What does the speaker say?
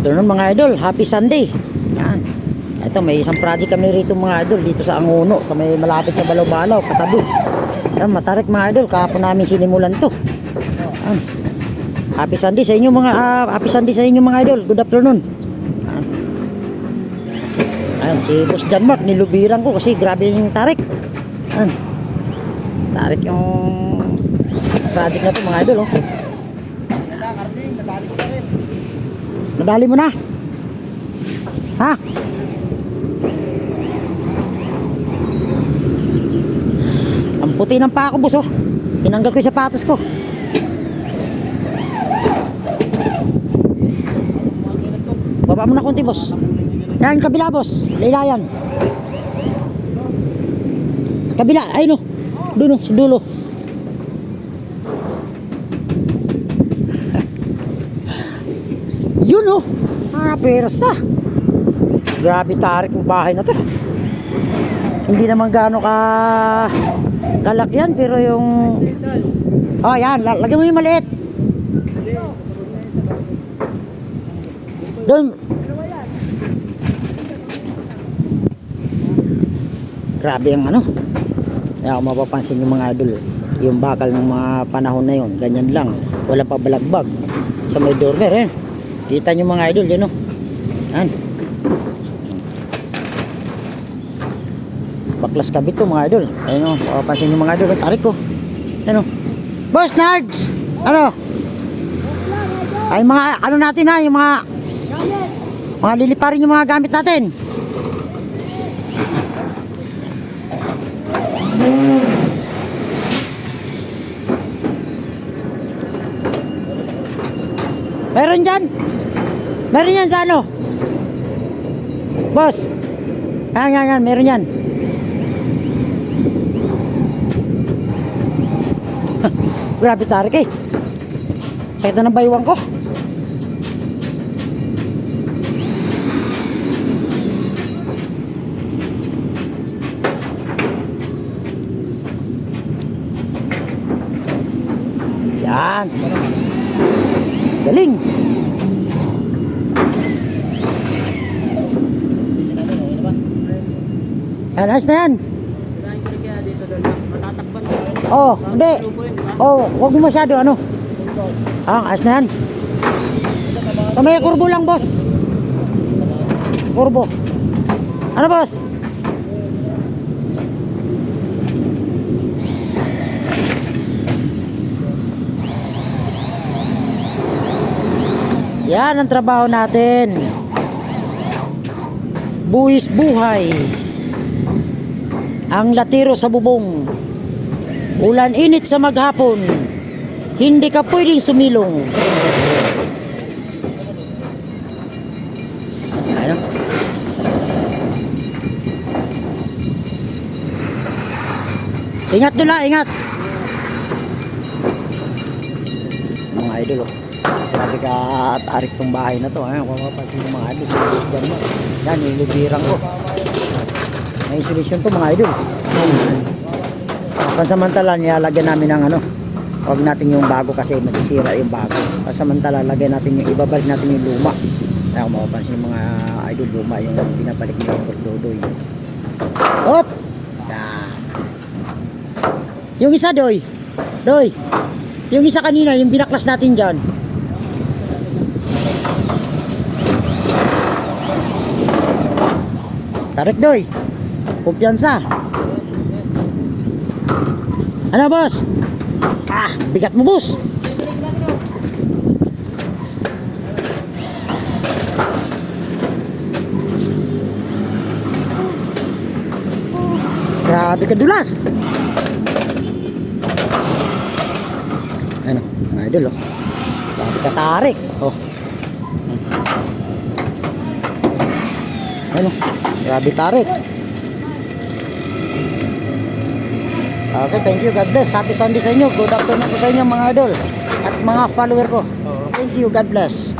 afternoon mga idol, happy Sunday. Yan. Ito may isang project kami rito mga idol dito sa Angono, sa may malapit sa Balaw-Balaw, katabi. Yan, matarik mga idol, kahapon namin sinimulan to. Yan. Happy Sunday sa inyo mga happy Sunday sa inyo mga idol. Good afternoon. Yan. Ayan, si Boss John Mark nilubiran ko kasi grabe yung tarik. Yan. Tarik yung project na to mga idol, oh. Nadali mo na. Ha? Ang puti ng paa ko, boss, oh. Tinanggal ko yung sapatos ko. Baba mo na konti, boss. Yan, kabila, boss. Laylayan. Kabila, ayun, oh. Doon, oh, sa dulo. Yun, oh. Persa. Grabe tarik ng bahay na to. Hindi naman gaano ka galak yan, pero yung oh yan, lagyan mo yung maliit doon. Grabe ang ano. Kaya kung mapapansin yung mga idol, yung bakal ng mga panahon na yun, ganyan lang, walang pabalagbag sa may dormer, eh. Kita nyo mga idol, yun, oh. Yan. Baklas kabit to mga idol. Ayun, oh, mapapansin nyo mga idol, ang tarik ko. Yan, oh. Boss Nards! Ano? Ay mga ano natin, ha, yung mga liliparin yung mga gamit natin. Meron dyan? Meron yan sa ano? Boss. Yan. Meron yan. Grabe tarik, eh. Sakit na ng baywang ko. Yan. Galing. Yan, ayos na yan. Oh, hindi. Oh, wag mo masyado, ano. Ayos na yan. May kurbo lang, boss. Kurbo. Ano, boss? Yan ang trabaho natin. Buwis buhay. Ang latiro sa bubong. Ulan init sa maghapon. Hindi ka pwedeng sumilong. Ano? Ingat doon, ingat. Mga idol, oh. Grabe ka tarik tong bahay na to. Kung mapapansin yung mga idol, yan, nilibiran ko. May insulation to mga idol. Pansamantala nilalagyan namin ng ano, huwag natin yung bago kasi masisira yung bago. Pansamantala lagyan natin yung, ibabalik natin yung luma. Kaya kung mapapansin yung mga idol, luma yung pinabalik nila yung dodoy. Hop! Yung isa, Doy, yung isa kanina, yung binaklas natin dyan. Tarik, Doy. Kumpiyansa. Ano, boss? Bigat mo, boss. Grabe ka dulas. Ano, mga idol, oh. Grabe ka tarik. Oh. Ano, grabe tarik. Okay, thank you. God bless. Happy Sunday sa inyo. Good afternoon po sa inyo mga idol at mga follower ko. Thank you. God bless.